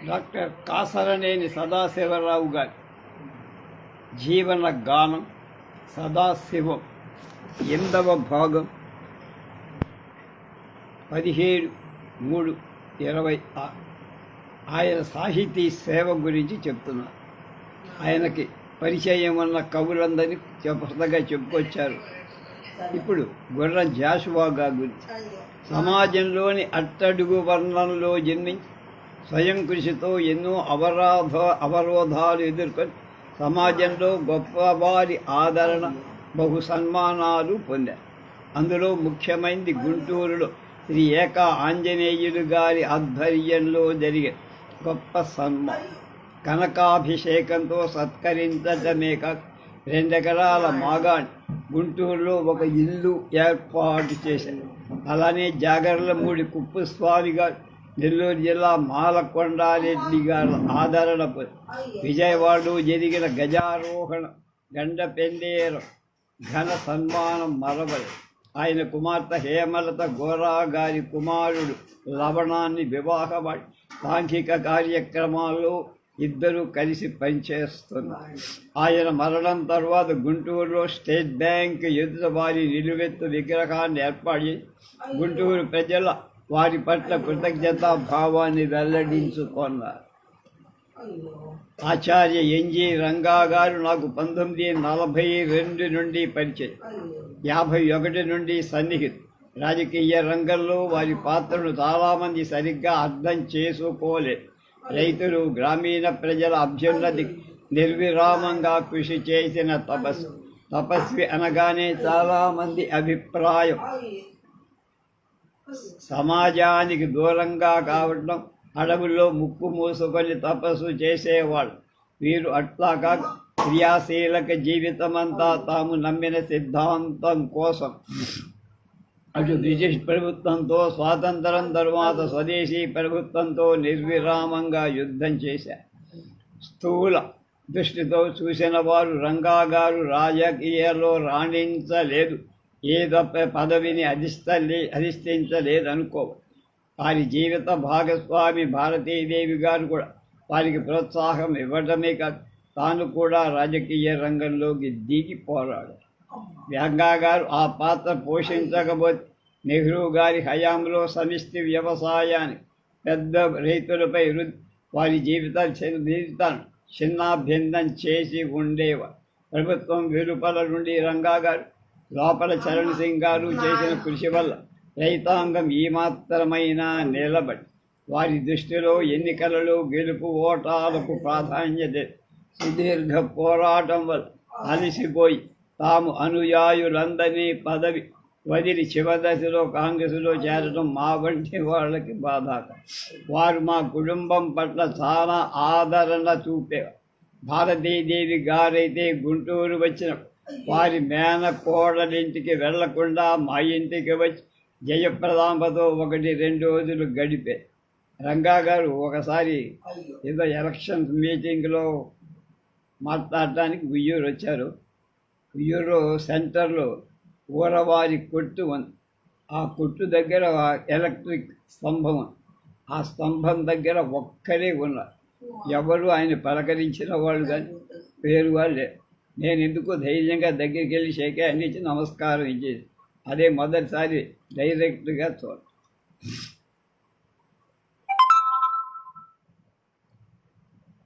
Doctor Kasaraneni Sadasiva Rao గారి జీవన గానం సదాశివం 8వ భాగం 17/3/26. ఆయన సాహితీ సేవ గురించి చెప్తున్నారు. ఆయనకి పరిచయం ఉన్న కవులందరినీ కొత్తగా చెప్పుకొచ్చారు. ఇప్పుడు గుర్రం జాషువా గారి గురించి. సమాజంలోని అట్టడుగు వర్ణంలో జన్మించి స్వయం కృషితో ఎన్నో అవరోధాలు ఎదుర్కొని సమాజంలో గొప్పవారి ఆదరణ, బహు సన్మానాలు పొందారు. అందులో ముఖ్యమైనది గుంటూరులో శ్రీ ఏకా ఆంజనేయులు గారి ఆధ్వర్యంలో జరిగే గొప్ప సన్మానం. కనకాభిషేకంతో సత్కరించడమే కాక 2 ఎకరాల మాగాణి గుంటూరులో ఒక ఇల్లు ఏర్పాటు చేశారు. అలానే జాగర్లమూడి కుప్పస్వామి గారు, నెల్లూరు జిల్లా మాలకొండారెడ్డి గారి ఆదరణ పొంది విజయవాడలో జరిగిన గజారోహణ గండపెండేరం ఘన సన్మానం మరవలేదు. ఆయన కుమార్తె హేమలత గోరా గారి కుమారుడు లవణాన్ని వివాహపడి సాంఘిక కార్యక్రమాల్లో ఇద్దరూ కలిసి పనిచేస్తున్నారు. ఆయన మరణం తర్వాత గుంటూరులో స్టేట్ బ్యాంక్ ఎదుట వారి నిలువెత్తు విగ్రహాన్ని ఏర్పాటు చేసి గుంటూరు ప్రజల వారి పట్ల కృతజ్ఞతా భావాన్ని వెల్లడించుకున్నారు. ఆచార్య ఎన్జి రంగా గారు నాకు 1942 నుండి పరిచయం, 51 నుండి సన్నిహితులు. రాజకీయ రంగంలో వారి పాత్రను చాలామంది సరిగ్గా అర్థం చేసుకోలేదు. రైతులు, గ్రామీణ ప్రజల అభ్యున్నతి నిర్విరామంగా కృషి చేసిన తపస్వి అనగానే చాలామంది అభిప్రాయం సమాజానికి దూరంగా కావడం, అడవుల్లో ముక్కు మూసుకొని తపస్సు చేసేవాళ్ళు. వీరు అట్లాగా క్రియాశీలక జీవితమంతా తాము నమ్మిన సిద్ధాంతం కోసం అటు బ్రిటిష్ ప్రభుత్వంతో, స్వాతంత్రం తరువాత స్వదేశీ ప్రభుత్వంతో నిర్విరామంగా యుద్ధం చేశారు. స్థూల దృష్టితో చూసిన వారు రంగా గారు రాజకీయాల్లో రాణించలేదు, ఏదో పదవిని అధిష్ఠించలేదనుకో. వారి జీవిత భాగస్వామి భారతీదేవి గారు కూడా వారికి ప్రోత్సాహం ఇవ్వడమే కాదు, తాను కూడా రాజకీయ రంగంలోకి దిగి పోరాడు. రంగా గారు ఆ పాత్ర పోషించకపోతే నెహ్రూ గారి హయాంలో సమిష్టి వ్యవసాయాన్ని పెద్ద రైతులపై వారి జీవితాన్ని చిన్నాభిన్నం చేసి ఉండేవారు. ప్రభుత్వం వెలుపల నుండి రంగా గారు, లోపల చరణ్ సింగ్ గారు చేసిన కృషి వల్ల రైతాంగం ఈ మాత్రమైనా నిలబడి వారి దృష్టిలో ఎన్నికలలో గెలుపు ఓటాలకు ప్రాధాన్యత. సుదీర్ఘ పోరాటం వల్ల అలసిపోయి తాము అనుయాయులందరినీ పదవి వదిలి చివరిదశలో కాంగ్రెస్లో చేరడం మా వంటి వాళ్ళకి బాధాకరం. వారు మా కుటుంబం పట్ల చాలా ఆదరణ చూపేవారు. భారతీదేవి గారైతే గుంటూరు వచ్చిన వారి మేనకోడలింటికి వెళ్లకుండా మా ఇంటికి వచ్చి జయప్రదాంబతో 1-2 రోజులు గడిపే. రంగా గారు ఒకసారి ఏదో ఎలక్షన్ మీటింగ్లో మాట్లాడటానికి ఉయ్యూరు వచ్చారు. ఉయ్యూరు సెంటర్లో ఊరవారి కొట్టు ఉంది. ఆ కొట్టు దగ్గర ఎలక్ట్రిక్ స్తంభం, ఆ స్తంభం దగ్గర ఒక్కరే ఉన్నారు. ఎవరు ఆయన పలకరించిన వాళ్ళు కానీ పేరు వాళ్ళే. నేను ఎందుకో ధైర్యంగా దగ్గరికి వెళ్ళి షేక్ హ్యాండ్ ఇచ్చి నమస్కారం ఇచ్చేది. అదే మొదటిసారి డైరెక్ట్గా చూడ.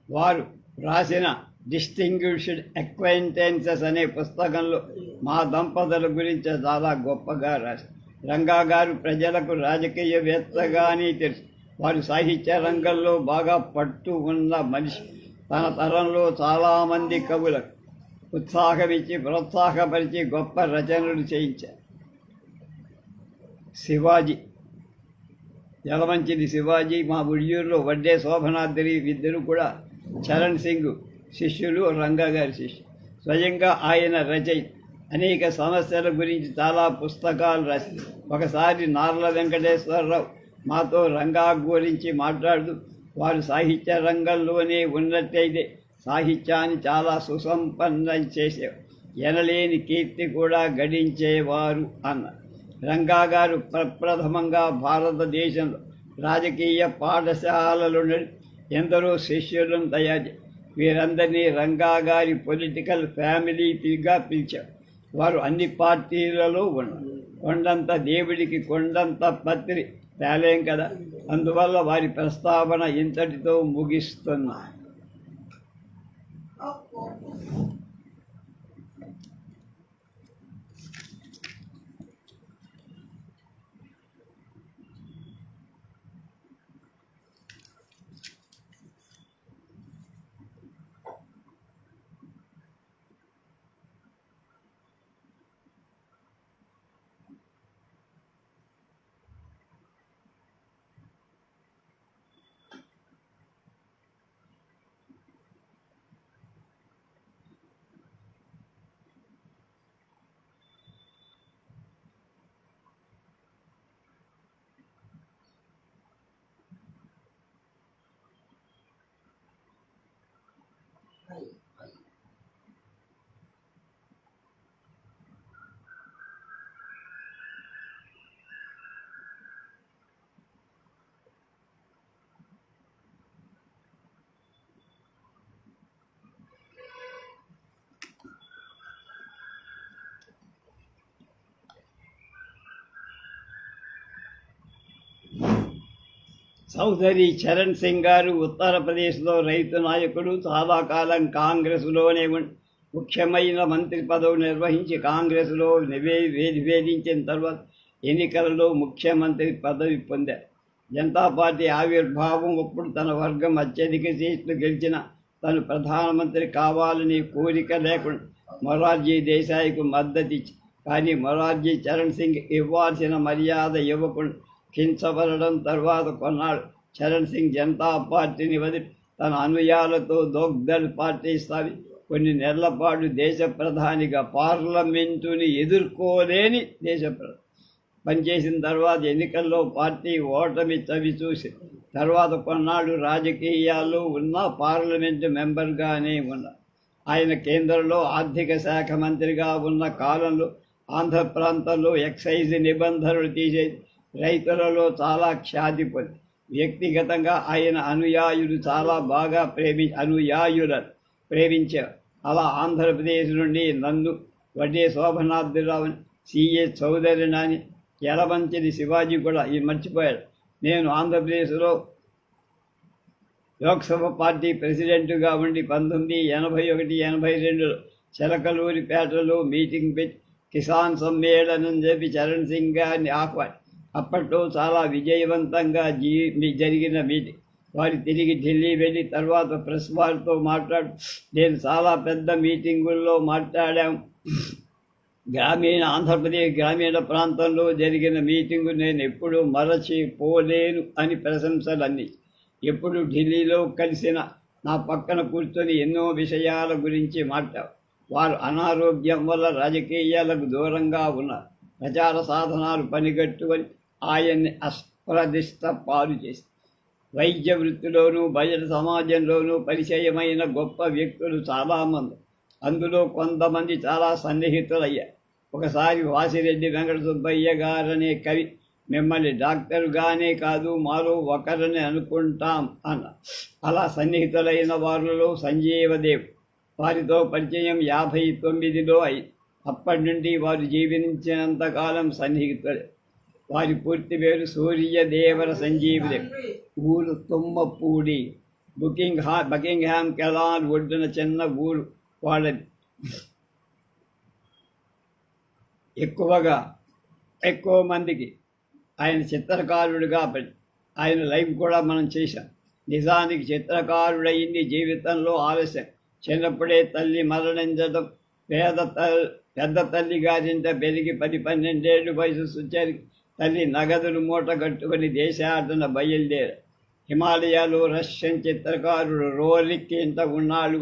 వారు రాసిన డిస్టింగ్విష్డ్ అక్వైంటెన్సెస్ అనే పుస్తకంలో మా దంపతుల గురించి చాలా గొప్పగా రాశారు. రంగా గారు ప్రజలకు రాజకీయవేత్తగానే తెలుసు. వారు సాహిత్య రంగంలో బాగా పట్టు ఉన్న మనిషి. తన తరంలో చాలామంది కవులకు ఉత్సాహమిచ్చి ప్రోత్సాహపరిచి గొప్ప రచనలు చేయించారు. శివాజీ, యలమంచిలి శివాజీ, మా ఉయ్యూరులో వడ్డే శోభనాద్రి ఇద్దరు కూడా చరణ్ సింగ్ శిష్యులు, రంగా గారి శిష్యులు. స్వయంగా ఆయన రచయిత. అనేక సమస్యల గురించి చాలా పుస్తకాలు రాసింది. ఒకసారి నార్ల వెంకటేశ్వరరావు మాతో రంగా గురించి మాట్లాడుతూ, వారు సాహిత్య రంగంలోనే ఉన్నట్టయితే సాహిత్యాన్ని చాలా సుసంపన్నం చేసేవారు, ఎనలేని కీర్తి కూడా గడించేవారు అన్నారు. రంగా గారు ప్రప్రథమంగా భారతదేశంలో రాజకీయ పాఠశాలలు ఎందరో శిష్యులను తయారు. వీరందరినీ రంగా గారి పొలిటికల్ ఫ్యామిలీగా పిలిచారు. వారు అన్ని పార్టీలలో ఉన్నారు. కొండంత దేవుడికి కొండంత పత్రి తేలేం కదా. అందువల్ల వారి ప్రస్తావన ఇంతటితో ముగిస్తున్నా. చౌదరి చరణ్ సింగ్ గారు ఉత్తరప్రదేశ్లో రైతు నాయకుడు. చాలా కాలం కాంగ్రెస్లోనే ముఖ్యమైన మంత్రి పదవి నిర్వహించి కాంగ్రెస్లో నివేదించిన తర్వాత ఎన్నికలలో ముఖ్యమంత్రి పదవి పొందారు. జనతా పార్టీ ఆవిర్భావం అప్పుడు తన వర్గం అత్యధిక సీట్లు గెలిచిన తను ప్రధానమంత్రి కావాలని కోరిక లేకుండా మొరార్జీ దేశాయికు మద్దతిచ్చి, కానీ మొరార్జీ చరణ్ సింగ్ ఇవ్వాల్సిన మర్యాద ఇవ్వకుండా కించబడడం. తర్వాత కొన్నాడు చరణ్ సింగ్ జనతా పార్టీని వదిలి తన అనుయాలతో దోగ్దల్ పార్టీ స్థాపించి కొన్ని నెలల పాటు దేశ ప్రధానిగా పార్లమెంటుని ఎదుర్కోలేని దేశ పనిచేసిన తర్వాత ఎన్నికల్లో పార్టీ ఓటమి చవి చూసి తర్వాత కొన్నాళ్ళు రాజకీయాల్లో ఉన్న పార్లమెంటు మెంబర్గానే ఉన్నారు. ఆయన కేంద్రంలో ఆర్థిక శాఖ మంత్రిగా ఉన్న కాలంలో ఆంధ్ర ప్రాంతంలో ఎక్సైజ్ నిబంధనలు తీసేది రైతులలో చాలా ఖ్యాతి పొంది. వ్యక్తిగతంగా ఆయన అనుయాయులు చాలా బాగా అనుయాయులను ప్రేమించారు. అలా ఆంధ్రప్రదేశ్ నుండి నన్ను వడ్డే శోభనాద్రిరావుని, సిఏ చౌదరి నాని, యలమంచిది శివాజీ కూడా మర్చిపోయాడు. నేను ఆంధ్రప్రదేశ్లో లోక్సభ పార్టీ ప్రెసిడెంట్గా ఉండి 1981-82లో చిలకలూరిపేటలో మీటింగ్ పెట్టి కిసాన్ సమ్మేళనం చెప్పి చరణ్ సింగ్ గారిని ఆహ్వాని అప్పట్లో చాలా విజయవంతంగా జరిగిన మీటింగ్. వారు తిరిగి ఢిల్లీ వెళ్ళి తర్వాత ప్రెస్ వారితో మాట్లాడు, నేను చాలా పెద్ద మీటింగుల్లో మాట్లాడాం. ఆంధ్రప్రదేశ్ గ్రామీణ ప్రాంతంలో జరిగిన మీటింగు నేను ఎప్పుడూ మరచిపోలేను అని ప్రశంసలన్నీ. ఎప్పుడు ఢిల్లీలో కలిసిన నా పక్కన కూర్చొని ఎన్నో విషయాల గురించి మాట్లాడు. వారు అనారోగ్యం వల్ల రాజకీయాలకు దూరంగా ఉన్నారు. ప్రచార సాధనాలు పనిగట్టుకొని ఆయన్ని అస్ప్రదిష్ట పాలు చేసి వైద్య వృత్తిలోనూ బయట సమాజంలోనూ పరిచయమైన గొప్ప వ్యక్తులు చాలామంది. అందులో కొంతమంది చాలా సన్నిహితులయ్యారు. ఒకసారి వాసిరెడ్డి వెంకట సుబ్బయ్య గారనే కవి మిమ్మల్ని డాక్టర్గానే కాదు మాలో ఒకరని అనుకుంటాం అన్న. అలా సన్నిహితులైన వారిలో సంజీవదేవ్, వారితో పరిచయం 59లో అయింది. అప్పటి నుండి వారు జీవించినంతకాలం సన్నిహితులే. వారి పూర్తి పేరు సూర్యదేవర సంజీవదేవ్. ఊరు తుమ్మపూడి, బకింగ్హామ్ కెనాల్ ఒడ్డున చిన్న ఊరు వాళ్ళది. ఎక్కువ మందికి ఆయన చిత్రకారుడిగా ఆయన లైవ్ కూడా మనం చేశాం. నిజానికి చిత్రకారుడయింది జీవితంలో ఆలస్యం. చిన్నప్పుడే తల్లి మరణించడం, పెద్ద తల్లి గారింట పెరిగి 10-12 ఏళ్ళు వయసు వచ్చేసరికి తల్లి నగదును మూట కట్టుకుని దేశాటన బయలుదేరారు. హిమాలయాలు రష్యన్ చిత్రకారుడు రోలిక్ ఇంట ఉన్నాడు.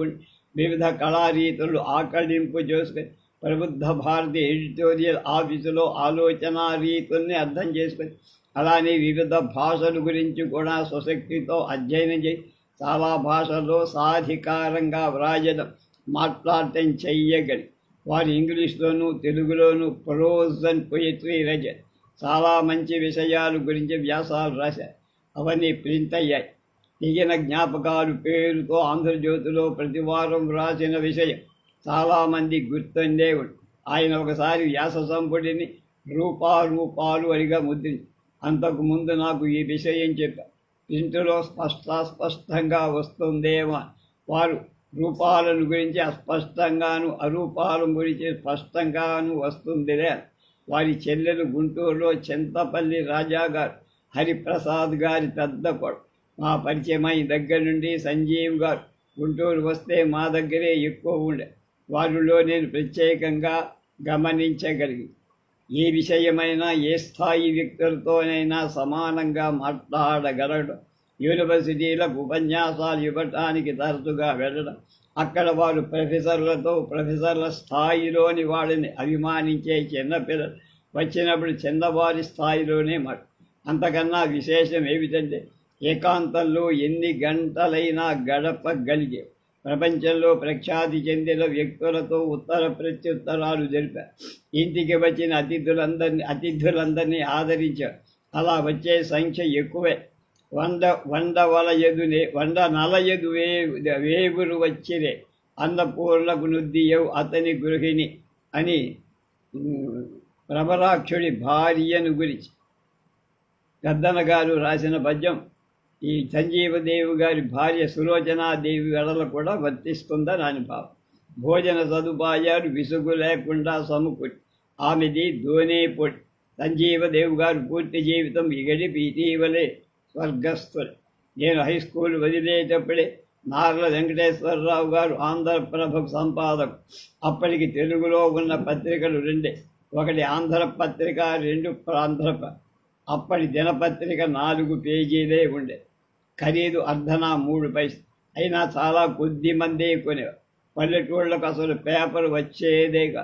వివిధ కళారీతులు ఆకళింపు చేసుకుని ప్రబుద్ధ భారతి ఎడిటోరియల్ ఆఫీసులో ఆలోచన రీతుల్ని అర్థం చేసుకుని అలానే వివిధ భాషల గురించి కూడా స్వశక్తితో అధ్యయనం చేసి చాలా భాషల్లో సాధికారంగా వ్రాయడం, మాట్లాడటం చెయ్యగలి. వారు ఇంగ్లీష్లోనూ తెలుగులోనూ ప్రోజ్ అండ్ పొయిట్రీ చాలా మంచి విషయాల గురించి వ్యాసాలు రాశారు. అవన్నీ ప్రింట్ అయ్యాయి. దిగిన జ్ఞాపకాలు పేరుతో ఆంధ్రజ్యోతిలో ప్రతివారం వ్రాసిన విషయం చాలామంది గుర్తుండేవాడు. ఆయన ఒకసారి వ్యాస సంపుటిని రూపాలు అడిగా ముద్రించి అంతకు ముందు నాకు ఈ విషయం చెప్పారు. ఇంటిలో స్పష్టంగా వస్తుందేమో. వారు రూపాలను గురించి అస్పష్టంగాను, అరూపాలను గురించి స్పష్టంగాను వస్తుందిలే. వారి చెల్లెలు గుంటూరులో చింతపల్లి రాజా గారు హరిప్రసాద్ గారి పెద్ద కొడుకు. మా పరిచయమై దగ్గర నుండి సంజీవ్ గారు గుంటూరు వస్తే మా దగ్గరే ఎక్కువ ఉండే. వారిలో నేను ప్రత్యేకంగా గమనించగలిగి ఏ విషయమైనా ఏ స్థాయి వ్యక్తులతోనైనా సమానంగా మాట్లాడగలడం, యూనివర్సిటీలకు ఉపన్యాసాలు ఇవ్వటానికి తరచుగా వెళ్ళడం, అక్కడ వారు ప్రొఫెసర్ల స్థాయిలోని వాళ్ళని అభిమానించే చిన్నపిల్లలు వచ్చినప్పుడు చిన్నవారి స్థాయిలోనే మాట. అంతకన్నా విశేషం ఏమిటంటే ఏకాంతంలో ఎన్ని గంటలైనా గడపగలిగే ప్రపంచంలో ప్రఖ్యాతి చెందిన వ్యక్తులతో ఉత్తర ప్రత్యుత్తరాలు జరిపారు. ఇంటికి వచ్చిన అతిథులందరినీ ఆదరించారు. అలా వచ్చే సంఖ్య ఎక్కువే. వంద నలయదు వేగురు వచ్చిరే అన్నపూర్ణకు నుద్దియవు అతని గృహిణి అని ప్రభరాక్షుడి భార్యను గురించి గద్దన గారు రాసిన పద్యం ఈ సంజీవదేవి గారి భార్య సులోచనాదేవి గడల కూడా వర్తిస్తుందని అనుభవం. భోజన సదుపాయాలు విసుగు లేకుండా సమకూరి ఆమెది దోనేపొడి. సంజీవదేవి గారు పూర్తి జీవితం గడిపి ఇటీవలే స్వర్గస్థులు. నేను హై స్కూల్ వదిలేటప్పుడే నార్ల వెంకటేశ్వరరావు గారు ఆంధ్రప్రభకు సంపాదకు. అప్పటికి తెలుగులో ఉన్న పత్రికలు రెండే, ఒకటి ఆంధ్రపత్రిక, రెండు ప్రాంధ్రప. అప్పటి దినపత్రిక 4 పేజీలే ఉండే. ఖరీదు అర్ధనా 3 పైసలు. అయినా చాలా కొద్ది మందే కొనేవారు. పల్లెటూళ్ళకు అసలు పేపర్ వచ్చేదేగా.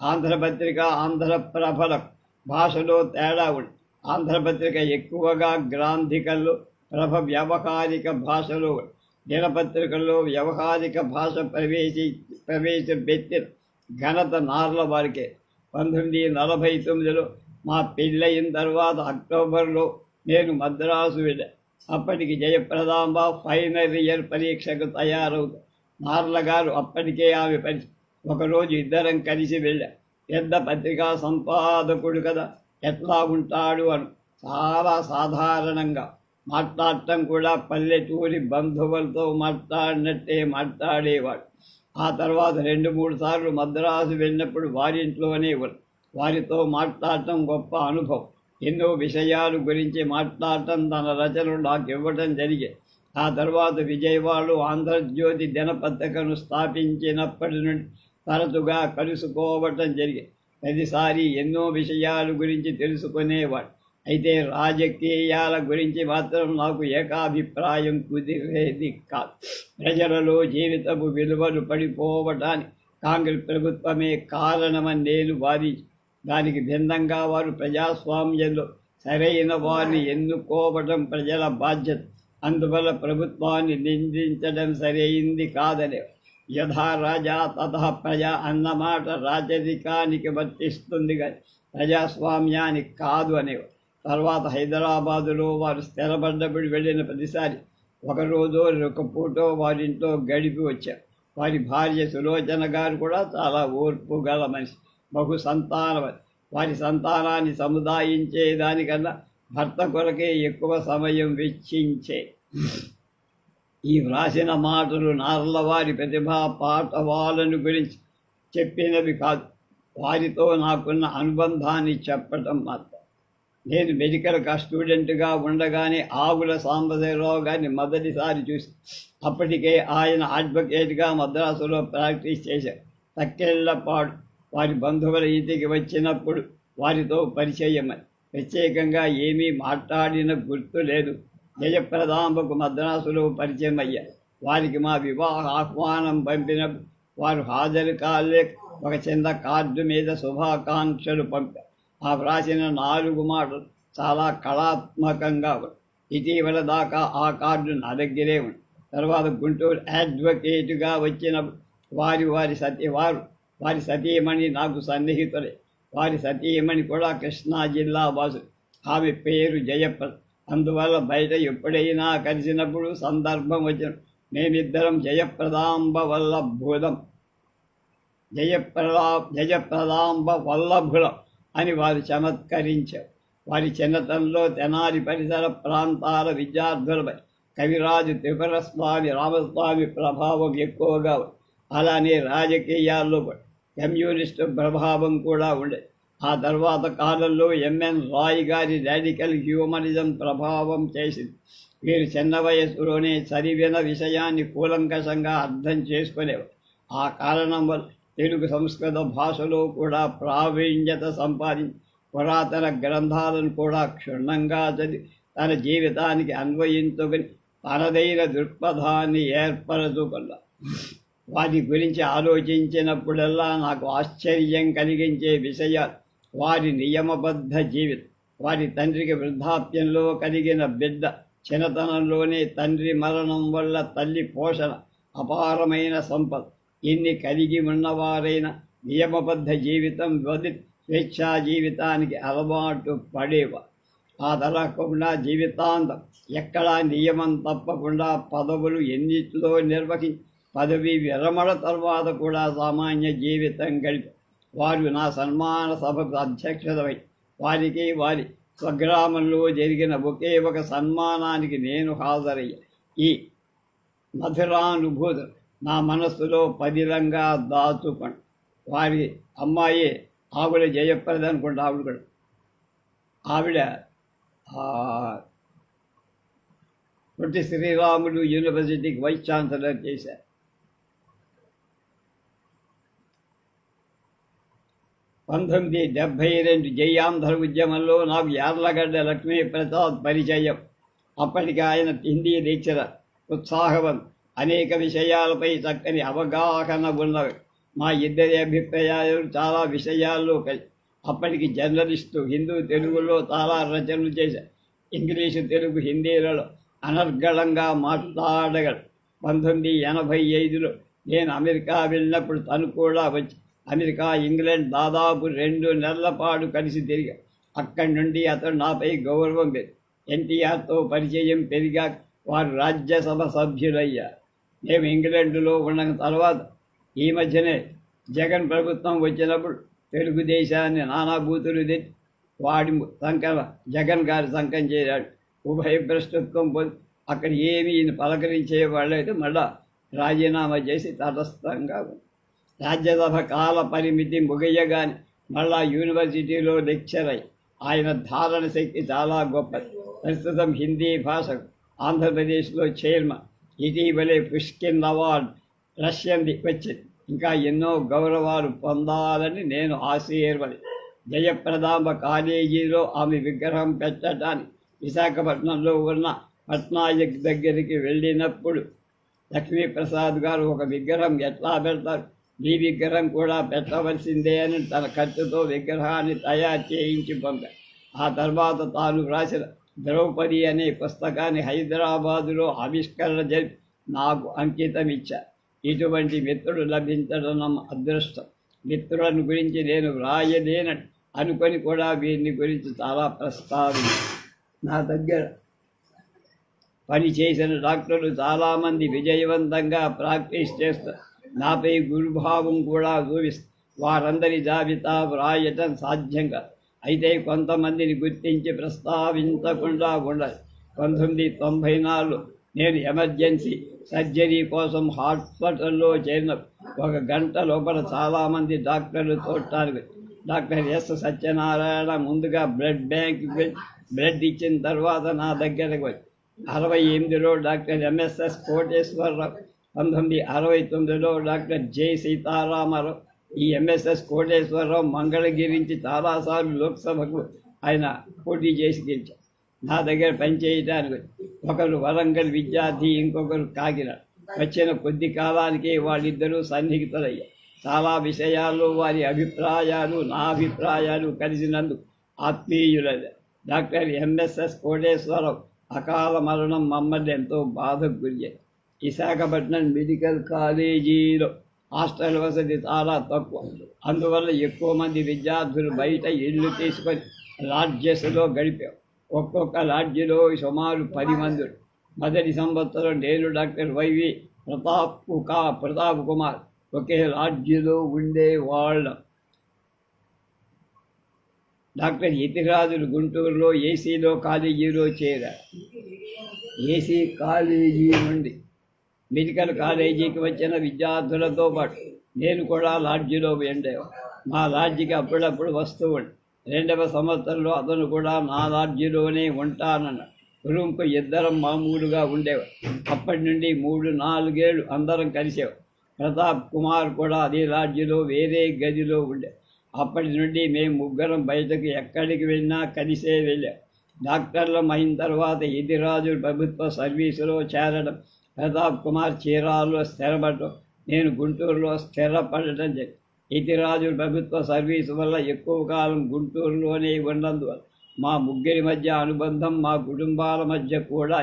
ఆంధ్రపత్రిక, ఆంధ్రప్రభలకు భాషలో తేడా ఉంది. ఆంధ్రపత్రిక ఎక్కువగా గ్రాంధికల్లో, ప్రభ వ్యవహారిక భాషలో. దినపత్రికల్లో వ్యవహారిక భాష ప్రవేశపెట్టిన ఘనత నార్ల వారికే. 1949లో మా పెళ్ళయిన తర్వాత అక్టోబర్లో నేను మద్రాసు వెళ్ళా. అప్పటికి జయప్రదాంబ ఫైనల్ ఇయర్ పరీక్షకు తయారవుతాం. నార్ల గారు అప్పటికే ఆమె పరిచయం. ఒకరోజు ఇద్దరం కలిసి వెళ్ళా. పెద్ద పత్రికా సంపాదకుడు కదా, ఎట్లా ఉంటాడు అని చాలా సాధారణంగా మాట్లాడటం కూడా పల్లెటూరి బంధువులతో మాట్లాడినట్టే మాట్లాడేవాడు. ఆ తర్వాత 2-3 సార్లు మద్రాసు వెళ్ళినప్పుడు వారింట్లోనే వారితో మాట్లాడటం గొప్ప అనుభవం. ఎన్నో విషయాల గురించి మాట్లాడటం తన రచనలు నాకు ఇవ్వటం జరిగేది. ఆ తర్వాత విజయవాడలో ఆంధ్రజ్యోతి దినపత్రికను స్థాపించినప్పటి నుండి తరచుగా కలుసుకోవటం జరిగేది. ప్రతిసారి ఎన్నో విషయాల గురించి తెలుసుకునేవాడు. అయితే రాజకీయాల గురించి మాత్రం నాకు ఏకాభిప్రాయం కుదిరేది కాదు. ప్రజలలో జీవితపు విలువలు పడిపోవటానికి కాంగ్రెస్ ప్రభుత్వమే కారణమని నేను వాదించి, దానికి భిన్నంగా వారు ప్రజాస్వామ్యంలో సరైన వారిని ఎన్నుకోవడం ప్రజల బాధ్యత. అందువల్ల ప్రభుత్వాన్ని నిందించడం సరైంది కాదనే. యథా రాజా తథా ప్రజా అన్నమాట రాజరికానికి వర్తిస్తుంది కానీ ప్రజాస్వామ్యానికి కాదు అనేవారు. తర్వాత హైదరాబాదులో వారు స్థిరపడ్డప్పుడు వెళ్ళిన ప్రతిసారి ఒకరోజు ఒక పూటో వారింట్లో గడిపి వచ్చారు. వారి భార్య సులోచన గారు కూడా చాలా ఓర్పు గల మనిషి, బహు సంతానవతి. వారి సంతానాన్ని సముదాయించే దానికన్నా భర్త కొరకే ఎక్కువ సమయం వెచ్చించే. ఈ వ్రాసిన మాటలు నార్లవారి ప్రతిభా పాఠవాలను గురించి చెప్పినవి కాదు, వారితో నాకున్న అనుబంధాన్ని చెప్పటం మాత్రం. నేను మెడికల్ స్టూడెంట్గా ఉండగానే ఆవుల సాంబశివరావు గారిని మొదటిసారి చూసి, అప్పటికే ఆయన అడ్వకేట్గా మద్రాసులో ప్రాక్టీస్ చేశారు. తక్కెళ్లపాడు వారి బంధువుల ఇంటికి వచ్చినప్పుడు వారితో పరిచయమని. ప్రత్యేకంగా ఏమీ మాట్లాడిన గుర్తు లేదు. జయప్రదాంబకు మద్రాసులో పరిచయం అయ్యారు. వారికి మా వివాహ ఆహ్వానం పంపినప్పుడు వారు హాజరు కాలేక ఒక చిన్న కార్డు మీద శుభాకాంక్షలు పంపారు. ఆ వ్రాసిన 4 మాటలు చాలా కళాత్మకంగా ఉంది. ఇటీవల దాకా ఆ కార్డు నా దగ్గరే ఉంది. తర్వాత గుంటూరు అడ్వకేటుగా వచ్చినప్పుడు వారి సతీమణి నాకు సన్నిహితులే. వారి సతీమణి కూడా కృష్ణా జిల్లా వాసు. ఆమె పేరు జయప్రద. అందువల్ల బయట ఎప్పుడైనా కలిసినప్పుడు సందర్భం వచ్చిన మేమిద్దరం జయప్రదాంబ వల్లభులం జయప్రదాంబ వల్లభులం అని వారు చమత్కరించారు. వారి చిన్నతనంలో తెనాలి పరిసర ప్రాంతాల విద్యార్థులపై కవిరాజు త్రిపురస్వామి రామస్వామి ప్రభావం ఎక్కువగా ఉంది. అలానే రాజకీయాల్లో కమ్యూనిస్టు ప్రభావం కూడా ఉండేది. ఆ తర్వాత కాలంలో ఎంఎన్ రాయ్ గారి రాడికల్ హ్యూమనిజం ప్రభావం చేసింది. వీరు చిన్న వయస్సులోనే చదివిన విషయాన్ని కూలంకషంగా అర్థం చేసుకునేవారు. ఆ కారణం వల్ల తెలుగు సంస్కృత భాషలో కూడా ప్రావీణ్యత సంపాదించి పురాతన గ్రంథాలను కూడా క్షుణ్ణంగా చదివి తన జీవితానికి అన్వయించుకొని తనదైన దృక్పథాన్ని ఏర్పరచుకున్నారు. వారి గురించి ఆలోచించినప్పుడల్లా నాకు ఆశ్చర్యం కలిగించే విషయాలు వారి నియమబద్ధ జీవితం. వారి తండ్రికి వృద్ధాప్యంలో కలిగిన బిడ్డ, చిన్నతనంలోనే తండ్రి మరణం వల్ల తల్లి పోషణ, అపారమైన సంపద, ఇన్ని కలిగి ఉన్నవారైన నియమబద్ధ జీవితం వదిలి స్వేచ్ఛా జీవితానికి అలవాటు పడేవారు. ఆ తరగకుండా జీవితాంతం ఎక్కడా నియమం తప్పకుండా పదవులు ఎన్నిట్లో నిర్వహించి పదవి విరమణ తర్వాత కూడా సామాన్య జీవితం గడిపారు. వారు నా సన్మాన సభకు అధ్యక్షత వహించి వారికి వారి స్వగ్రామంలో జరిగిన ఒకే ఒక సన్మానానికి నేను హాజరయ్యా. ఈ మధురానుభూతులు నా మనస్సులో పదిలంగా దాచుకొని వారి అమ్మాయి ఆవిడ జయప్రద అనుకుంటా. ఆవిడ పొట్టి శ్రీరాములు యూనివర్సిటీకి వైస్ ఛాన్సలర్ చేశారు. 1972 జయాంధ్ర ఉద్యమంలో నాకు యార్లగడ్డ లక్ష్మీప్రసాద్ పరిచయం. అప్పటికి ఆయన హిందీ లెక్చరర్, ఉత్సాహవంతుడు, అనేక విషయాలపై చక్కని అవగాహన ఉన్నవి. మా ఇద్దరి అభిప్రాయాలు చాలా విషయాల్లో కలిసి. అప్పటికి జర్నలిస్టు, హిందూ తెలుగులో చాలా రచనలు చేశారు. ఇంగ్లీషు, తెలుగు, హిందీలలో అనర్గళంగా మాట్లాడగలడు. 1985లో నేను అమెరికా వెళ్ళినప్పుడు తను కూడా వచ్చి అమెరికా, ఇంగ్లాండ్ దాదాపు 2 నెలల పాటు కలిసి తిరిగా. అక్కడి నుండి అతడు నాపై గౌరవం పెరిగి ఎన్టీఆర్తో పరిచయం పెరిగా వారు రాజ్యసభ సభ్యులయ్యారు. మేము ఇంగ్లాండ్లో ఉన్న తర్వాత ఈ మధ్యనే జగన్ ప్రభుత్వం వచ్చినప్పుడు తెలుగుదేశాన్ని నానా బూతులు తెచ్చి వాడి సంకల జగన్ గారి సంకం చేశాడు. ఉభయ భ్రష్టత్వం పొంది అక్కడ ఏమి పలకరించే వాళ్ళైతే మళ్ళా రాజీనామా చేసి తటస్థంగా ఉంది. రాజ్యసభ కాల పరిమితి ముగియగానే మళ్ళా యూనివర్సిటీలో లెక్చర్ అయ్యి ఆయన ధారణ శక్తి చాలా గొప్పది. ప్రస్తుతం హిందీ భాషకు ఆంధ్రప్రదేశ్లో చైర్మన్. ఇటీవలే పుష్కిన్ అవార్డు రష్యన్ది వచ్చింది. ఇంకా ఎన్నో గౌరవాలు పొందాలని నేను ఆశీర్వది. జయప్రదాంబ కాలేజీలో ఆమె విగ్రహం పెట్టడానికి విశాఖపట్నంలో ఉన్న పట్నాయక్ దగ్గరికి వెళ్ళినప్పుడు లక్ష్మీప్రసాద్ గారు ఒక విగ్రహం ఎట్లా పెడతారు, ఈ విగ్రహం కూడా పెట్టవలసిందే అని తన ఖర్చుతో విగ్రహాన్ని తయారు చేయించి పంపారు. ఆ తర్వాత తాను రాసిన ద్రౌపది అనే పుస్తకాన్ని హైదరాబాదులో ఆవిష్కరణ జరిపి నాకు అంకితం ఇచ్చారు. ఇటువంటి మిత్రుడు లభించడం అదృష్టం. మిత్రులను గురించి నేను వ్రాయలేనని అనుకొని కూడా వీరిని గురించి చాలా ప్రస్తావించాను. నా దగ్గర పనిచేసిన డాక్టర్లు చాలామంది విజయవంతంగా ప్రాక్టీస్ చేస్తారు. నాపై గురుభావం కూడా చూపిస్తారు. వారందరి జాబితా వ్రాయటం సాధ్యం కాదు. అయితే కొంతమందిని గుర్తించి ప్రస్తావించకుండా ఉండాలి. 1994లో నేను ఎమర్జెన్సీ సర్జరీ కోసం హాస్పిటల్లో చేరిన 1 గంట లోపల చాలామంది డాక్టర్లు చూడటానికి డాక్టర్ ఎస్ సత్యనారాయణ ముందుగా బ్లడ్ బ్యాంక్కి వెళ్ళి బ్లడ్ ఇచ్చిన తర్వాత నా దగ్గరకు వచ్చి 68లో డాక్టర్ ఎంఎస్ఎస్ కోటేశ్వరరావు, 1969లో డాక్టర్ జె సీతారామరావు. ఈ ఎంఎస్ఎస్ కోటేశ్వరరావు మంగళగిరించి చాలాసార్లు లోక్సభకు ఆయన పోటీ చేసి గెలిచారు. నా దగ్గర పనిచేయడానికి ఒకరు వరంగల్ విద్యార్థి, ఇంకొకరు కాకినాడ. వచ్చిన కొద్ది కాలానికే వాళ్ళిద్దరూ సన్నిహితులయ్యారు. చాలా విషయాల్లో వారి అభిప్రాయాలు నా అభిప్రాయాలు కలిసినందుకు ఆత్మీయులయ్యారు. డాక్టర్ ఎంఎస్ఎస్ కోటేశ్వరరావు అకాల మరణం మమ్మల్ని ఎంతో బాధకు గురయ్యాయి. విశాఖపట్నం మెడికల్ కాలేజీలో హాస్టల్ వసతి చాలా తక్కువ. అందువల్ల ఎక్కువ మంది విద్యార్థులు బయట ఇళ్ళు తీసుకొని లాడ్జెస్లో గడిపారు. ఒక్కొక్క లాడ్జిలో సుమారు 10 మంది. మొదటి సంవత్సరం నేను డాక్టర్ వైవి ప్రతాప్ కుమార్ ఒకే లాడ్జిలో ఉండేవాళ్ళం. డాక్టర్ యతిరాజులు గుంటూరులో ఏసీలో కాలేజీలో చేరారు. ఏసీ కాలేజీ నుండి మెడికల్ కాలేజీకి వచ్చిన విద్యార్థులతో పాటు నేను కూడా లాడ్జిలో ఉండేవాడు. మా లాడ్జికి అప్పుడప్పుడు వస్తూ ఉండి 2వ సంవత్సరంలో అతను కూడా నా లాడ్జిలోనే ఉంటానన్నాడు. రూమ్కు ఇద్దరం మామూలుగా ఉండేవాడు. అప్పటి నుండి 3-4 ఏళ్ళు అందరం కలిసేవాడు. ప్రతాప్ కుమార్ కూడా అదే లాడ్జిలో వేరే గదిలో ఉండేవాడు. అప్పటి నుండి మేము ముగ్గురం బయటకు ఎక్కడికి వెళ్ళినా కలిసే వెళ్ళాం. డాక్టర్లం అయిన తర్వాత యతిరాజు ప్రభుత్వ సర్వీసులో చేరడం, ప్రతాప్ కుమార్ చీరాలలో స్థిరపడటం, నేను గుంటూరులో స్థిరపడటం జరిగింది. యతిరాజు ప్రభుత్వ సర్వీసు వల్ల ఎక్కువ కాలం గుంటూరులోనే ఉన్నందువల్ల మా ముగ్గురి మధ్య అనుబంధం మా కుటుంబాల మధ్య కూడా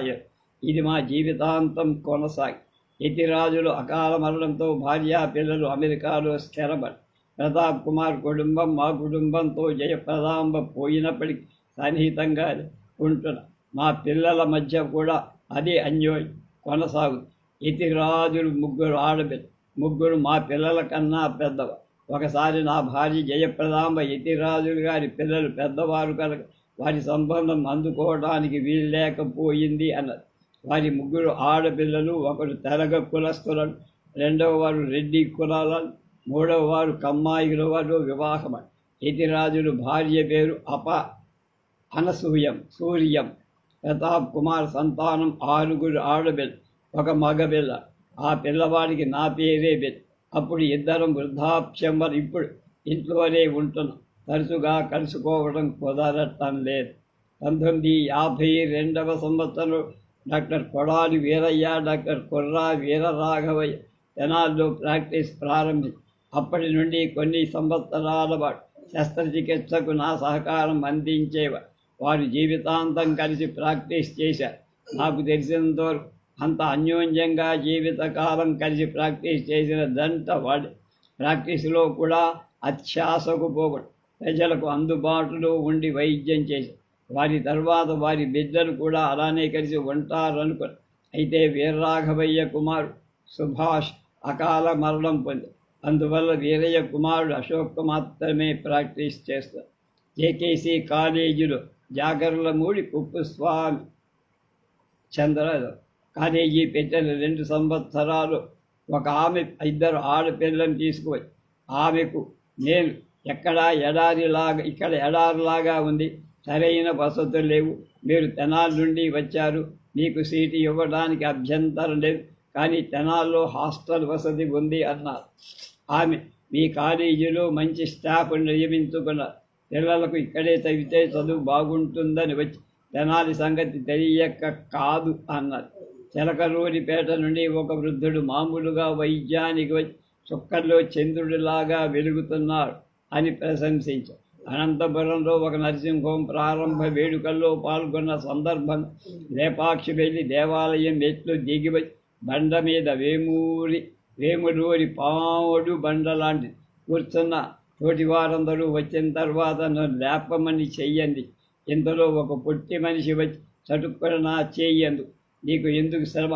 ఇది మా జీవితాంతం కొనసాగి. యతిరాజులు అకాల మరణంతో భార్యా పిల్లలు అమెరికాలో స్థిరపడి ప్రతాప్ కుమార్ కుటుంబం మా కుటుంబంతో జయప్రదాంబ పోయినప్పటికీ సన్నిహితంగా ఉంటున్న మా పిల్లల మధ్య కూడా అదే అన్యోన్యం కొనసాగుతుంది. యతిరాజులు 3 ఆడపిల్ల, 3 మా పిల్లల కన్నా పెద్దవారు. ఒకసారి నా భార్య జయప్రదాంబ యతిరాజులు గారి పిల్లలు పెద్దవారు కనుక వారి సంబంధం అందుకోవడానికి వీల్లేకపోయింది అన్నది. వారి 3 ఆడపిల్లలు, ఒకరు తెలగ కులస్తులను, 2వ వారు రెడ్డి కులాలను, 3వ వారు కమ్మాయిల వారు వివాహమని. యతిరాజులు భార్య పేరు సూర్యం. ప్రతాప్ కుమార్ సంతానం 6 ఆడపిల్ల, 1 మగపిల్ల. ఆ పిల్లవాడికి నా పేరే బిడ్డ. అప్పుడు ఇద్దరం వృద్ధాప్యం వల్ల ఇప్పుడు ఇంట్లోనే ఉంటున్నాం. తరచుగా కలుసుకోవడం కుదరటం లేదు. 1952వ సంవత్సరంలో డాక్టర్ కొడాలి వీరయ్య, డాక్టర్ కొర్రా వీరరాఘవయ్య తెనాల్లో ప్రాక్టీస్ ప్రారంభించి అప్పటి నుండి కొన్ని సంవత్సరాల పాటు శస్త్రచికిత్సకు నా సహకారం అందించేవారు. వారు జీవితాంతం కలిసి ప్రాక్టీస్ చేశారు. నాకు తెలిసినంతవరకు అంత అన్యోన్యంగా జీవితకాలం కలిసి ప్రాక్టీస్ చేసిన దంట వాడి. ప్రాక్టీసులో కూడా అత్యాశకు పోగొట్టు ప్రజలకు అందుబాటులో ఉండి వైద్యం చేశారు. వారి తర్వాత వారి బిడ్డలు కూడా అలానే కలిసి ఉంటారనుకుని. అయితే వీరరాఘవయ్య కుమారుడు సుభాష్ అకాల మరణం పొందారు. అందువల్ల వీరయ్య కుమారుడు అశోక్ మాత్రమే ప్రాక్టీస్ చేస్తారు. జేకేసీ కాలేజీలో జాగర్లమూడి కుప్పుస్వామి చంద్రరావు కాలేజీ పెట్టిన 2 సంవత్సరాలు ఒక ఆమె 2 ఆడపిల్లలను తీసుకుపోయి ఆమెకు నేను ఇక్కడ ఎడారిలాగా ఉంది, సరైన వసతులు లేవు, మీరు తెనాలి నుండి వచ్చారు, మీకు సీటు ఇవ్వడానికి అభ్యంతరం లేదు, కానీ తెనాల్లో హాస్టల్ వసతి ఉంది అన్నారు. ఆమె మీ కాలేజీలో మంచి స్టాఫ్ నియమించుకున్నారు, పిల్లలకు ఇక్కడే చదివితే చదువు బాగుంటుందని వచ్చి తెనాలి సంగతి తెలియక కాదు అన్నారు. చిలకలూరిపేట నుండి ఒక వృద్ధుడు మామూలుగా వైద్యానికి వచ్చి చుక్కల్లో చంద్రుడిలాగా వెలుగుతున్నాడు అని ప్రశంసించారు. అనంతపురంలో ఒక నర్సింగ్ హోం ప్రారంభ వేడుకల్లో పాల్గొన్న సందర్భంగా లేపాక్షి వెళ్ళి దేవాలయం మెట్లు దిగివచ్చి బండ మీద వేముడూరి పావుడు బండ లాంటి కూర్చున్న తోటి వారందరూ వచ్చిన తర్వాత నన్ను లేపమని చెయ్యండి. ఇంతలో ఒక పొట్టి మనిషి వచ్చి చటుక్కున నా చెయ్యందు, నీకు ఎందుకు శ్రమ,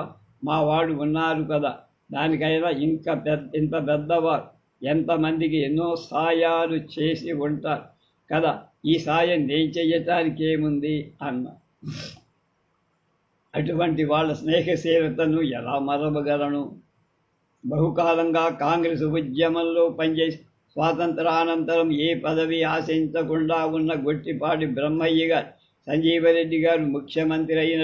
మా వాడు ఉన్నారు కదా, దానికైనా ఇంత పెద్దవారు ఎంతమందికి ఎన్నో సాయాలు చేసి ఉంటారు కదా, ఈ సాయం నేను చెయ్యటానికి ఏముంది అన్న. అటువంటి వాళ్ళ స్నేహశీలతను ఎలా మరవగలను? బహుకాలంగా కాంగ్రెస్ ఉద్యమంలో పనిచేసి స్వాతంత్రానంతరం ఏ పదవి ఆశించకుండా ఉన్న గొట్టిపాటి బ్రహ్మయ్య గారు, సంజీవరెడ్డి గారు ముఖ్యమంత్రి అయిన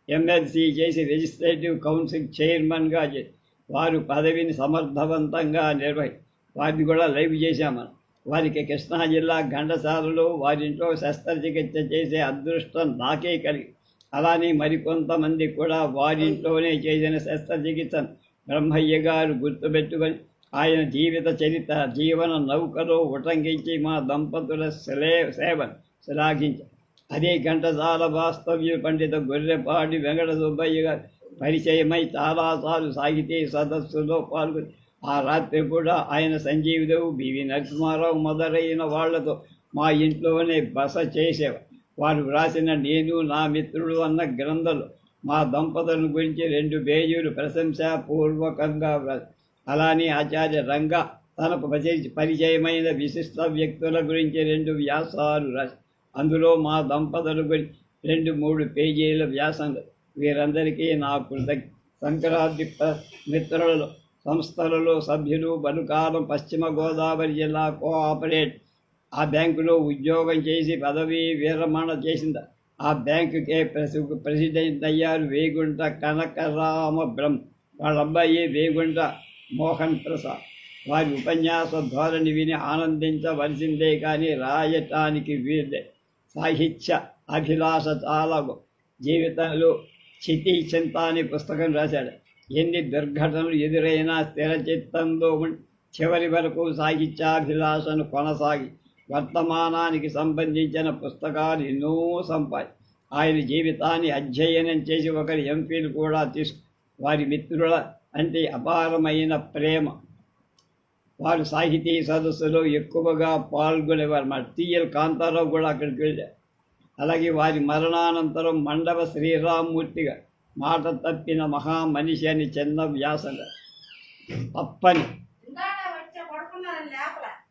ఎమ్మెల్సీ చేసి లెజిస్లేటివ్ కౌన్సిల్ చైర్మన్గా చేసి వారు పదవిని సమర్థవంతంగా వారిని కూడా లైవ్ చేశామని. వారికి కృష్ణా జిల్లా ఘంటసాలలో వారింట్లో శస్త్రచికిత్స చేసే అదృష్టం నాకే కలిగి, అలానే మరికొంతమంది కూడా వారింట్లోనే చేసిన శస్త్రచికిత్సను బ్రహ్మయ్య గారు గుర్తుపెట్టుకొని ఆయన జీవిత చరిత్ర జీవన నౌకలో ఉటంకించి మా దంపతుల సేవను శ్లాఘించారు. అదే ఘంటసాల వాస్తవ్య పండిత గొర్రెపాటి వెంకట సుబ్బయ్య గారు పరిచయమై చాలాసార్లు సాహితీ సదస్సులో పాల్గొని ఆ రాత్రి కూడా ఆయన సంజీవదేవు, బివి నరసింహారావు మొదలైన వాళ్లతో మా ఇంట్లోనే బస చేసేవారు. వారు వ్రాసిన నేను నా మిత్రుడు అన్న గ్రంథంలో మా దంపతులను గురించి 2 పేజీలు ప్రశంసాపూర్వకంగా వ్రాసి, అలానే ఆచార్య రంగా తనకు పరిచయమైన విశిష్ట వ్యక్తుల గురించి 2 వ్యాసాలు రాసి, అందులో మా దంపతుల గురించి 2-3 పేజీల వ్యాసం. వీరందరికీ నా కృతజ్ఞత. సంక్రాంతి మిత్రులలో సంస్థలలో సభ్యులు. బనుకాలం పశ్చిమ గోదావరి జిల్లా కోఆపరేటివ్ ఆ బ్యాంకులో ఉద్యోగం చేసి పదవీ విరమణ చేసింది. ఆ బ్యాంకుకే ప్రెసిడెంట్ అయ్యారు వేగుంట కనకరామ బ్రహ్మ. వాళ్ళ అబ్బాయి వేగుంట మోహన్ ప్రసాద్. వారి ఉపన్యాస ధోరణి విని ఆనందించవలసిందే కానీ రాయటానికి వీళ్ళే. సాహిత్య అభిలాష చాలా. జీవితంలో చితి చింత అనే పుస్తకం రాశాడు. ఎన్ని దుర్ఘటనలు ఎదురైనా స్థిర చిత్తంతో చివరి వరకు సాహిత్యాభిలాషను కొనసాగి వర్తమానానికి సంబంధించిన పుస్తకాలు ఎన్నో ఆయన జీవితాన్ని అధ్యయనం చేసి ఒకరి ఎంపీలు కూడా వారి మిత్రుల అంటే అపారమైన ప్రేమ. వారు సాహితీ సదస్సులో ఎక్కువగా పాల్గొనేవారు. మా టీఎల్ కాంతారావు కూడా అక్కడికి వెళ్ళారు. అలాగే వారి మరణానంతరం మండవ శ్రీరామ్మూర్తిగా మాట తప్పిన మహామనిషి అని చిన్న వ్యాసంగా తప్పని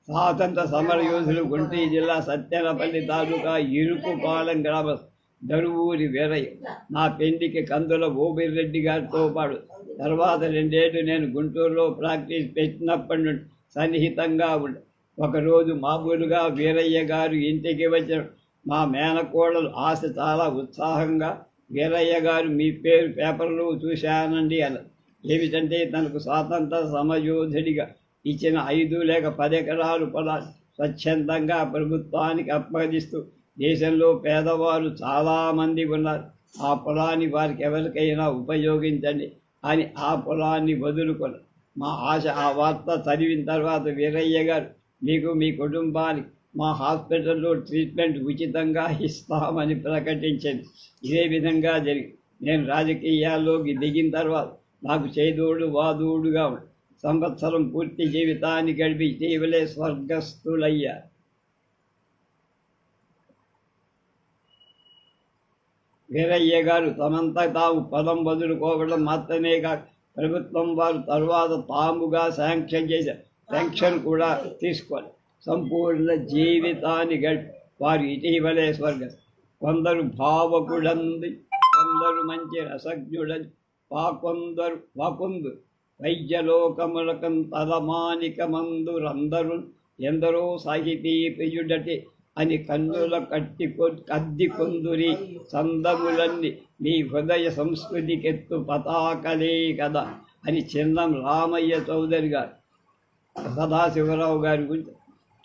స్వాతంత్ర సమరయోధులు గుంటూరు జిల్లా సత్యనపల్లి తాలూకా ఇరుకుపాలెం గ్రామ దరువూరి వీరయ్య. నా పెండికి కందుల ఓబిరెడ్డి గారితో పాటు తర్వాత 2 ఏళ్ళు నేను గుంటూరులో ప్రాక్టీస్ పెట్టినప్పటి నుండి సన్నిహితంగా ఉండే. ఒకరోజు మామూలుగా వీరయ్య గారు ఇంటికి వచ్చిన మా మేనకోడలు ఆశ చాలా ఉత్సాహంగా, వీరయ్య గారు మీ పేరు పేపర్లో చూశానండి అన్నారు. ఏమిటంటే తనకు స్వాతంత్ర సమయోధుడిగా ఇచ్చిన 5 లేక 10 ఎకరాలు పొలాలు స్వచ్ఛందంగా ప్రభుత్వానికి అప్పగిస్తూ దేశంలో పేదవారు చాలామంది ఉన్నారు. ఆ పొలాన్ని వారికి ఎవరికైనా ఉపయోగించండి అని ఆ పొలాన్ని వదులుకొని మా ఆశ. ఆ వార్త చదివిన తర్వాత వీరయ్య గారు మీకు మీ కుటుంబానికి మా హాస్పిటల్లో ట్రీట్మెంట్ ఉచితంగా ఇస్తామని ప్రకటించింది. ఇదే విధంగా జరిగింది. నేను రాజకీయాల్లోకి దిగిన తర్వాత నాకు చేదోడు వాదోడుగా ఉంది. సంవత్సరం పూర్తి జీవితాన్ని గడిపి ఇటీవలే స్వర్గస్థులయ్యారు. వీరయ్య గారు తమంతా తాము పొలం వదులుకోవడం మాత్రమే కాక ప్రభుత్వం వారు తరువాత తాముగా శాంక్షన్ చేశారు. పెన్షన్ కూడా తీసుకోవాలి. సంపూర్ణ జీవితాన్ని గడిపి వారు ఇటీవలే స్వర్గస్థులు. కొందరు భావకుడంది, కొందరు మంచి రసజ్ఞుడని, వాకుందు వైద్యలోకములకం తలమానికమందురందరు ఎందరో సాహితీ ప్రియుడటి అని కన్నుల కద్ది కొందురి సందములన్నీ మీ హృదయ సంస్కృతికెత్తు పతాకలే కదా అని చిన్నం రామయ్య చౌదరి గారు, సదాశివరావు గారి గురించి.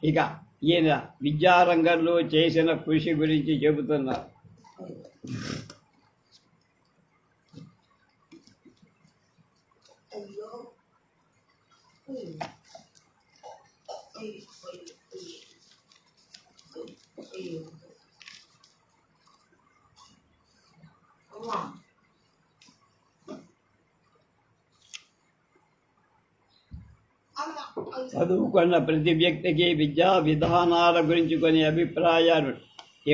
ఇక ఈయన విద్యారంగంలో చేసిన కృషి గురించి చెబుతున్నారు. చదువుకున్న ప్రతి వ్యక్తికి విద్యా విధానాల గురించి కొన్ని అభిప్రాయాలు.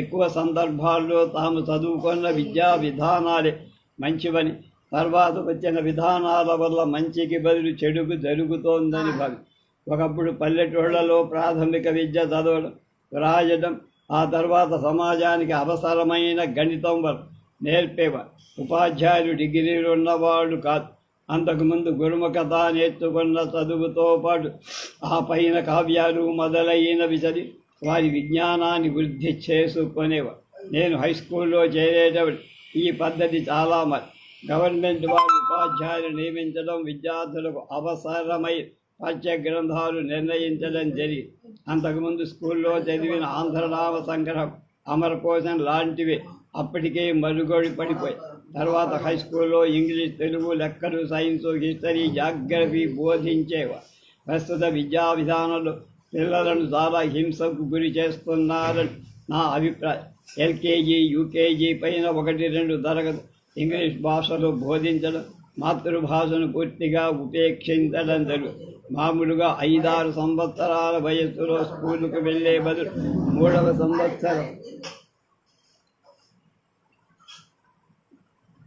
ఎక్కువ సందర్భాల్లో తాము చదువుకున్న విద్యా విధానాలే మంచివని, తర్వాత వచ్చిన విధానాల వల్ల మంచికి బదులు చెడుకు జరుగుతోందని భావి. ఒకప్పుడు పల్లెటూళ్లలో ప్రాథమిక విద్య చదవడం, రాయడం, ఆ తర్వాత సమాజానికి అవసరమైన గణితం వరకు నేర్పేవారు. ఉపాధ్యాయులు డిగ్రీలు ఉన్నవాళ్ళు కాదు. అంతకుముందు గురుముఖత నేర్చుకున్న చదువుతో పాటు ఆ పైన కావ్యాలు మొదలైనవి చదివి వారి విజ్ఞానాన్ని వృద్ధి చేసుకునేవారు. నేను హై స్కూల్లో చేరేటప్పుడు ఈ పద్ధతి చాలా మరి. గవర్నమెంట్ వారు ఉపాధ్యాయులు నియమించడం, విద్యార్థులకు అవసరమై పాఠ్య గ్రంథాలు నిర్ణయించడం జరిగింది. అంతకుముందు స్కూల్లో చదివిన ఆంధ్రనామ సంగ్రహం, అమరకోశం లాంటివి అప్పటికే మరుగుడి పడిపోయి. తర్వాత హై స్కూల్లో ఇంగ్లీష్, తెలుగు, లెక్కలు, సైన్సు, హిస్టరీ, జాగ్రఫీ బోధించేవారు. ప్రస్తుత విద్యా విధానంలో పిల్లలను చాలా హింసకు గురి చేస్తున్నారని నా అభిప్రాయం. ఎల్కేజీ, యూకేజీ పైన 1-2 తరగతి ఇంగ్లీష్ భాషలో బోధించడం, మాతృభాషను పూర్తిగా ఉపేక్షించడం జరుగుతుంది. మామూలుగా 5-6 సంవత్సరాల వయస్సులో స్కూలుకు వెళ్ళే బదులు 3వ సంవత్సరం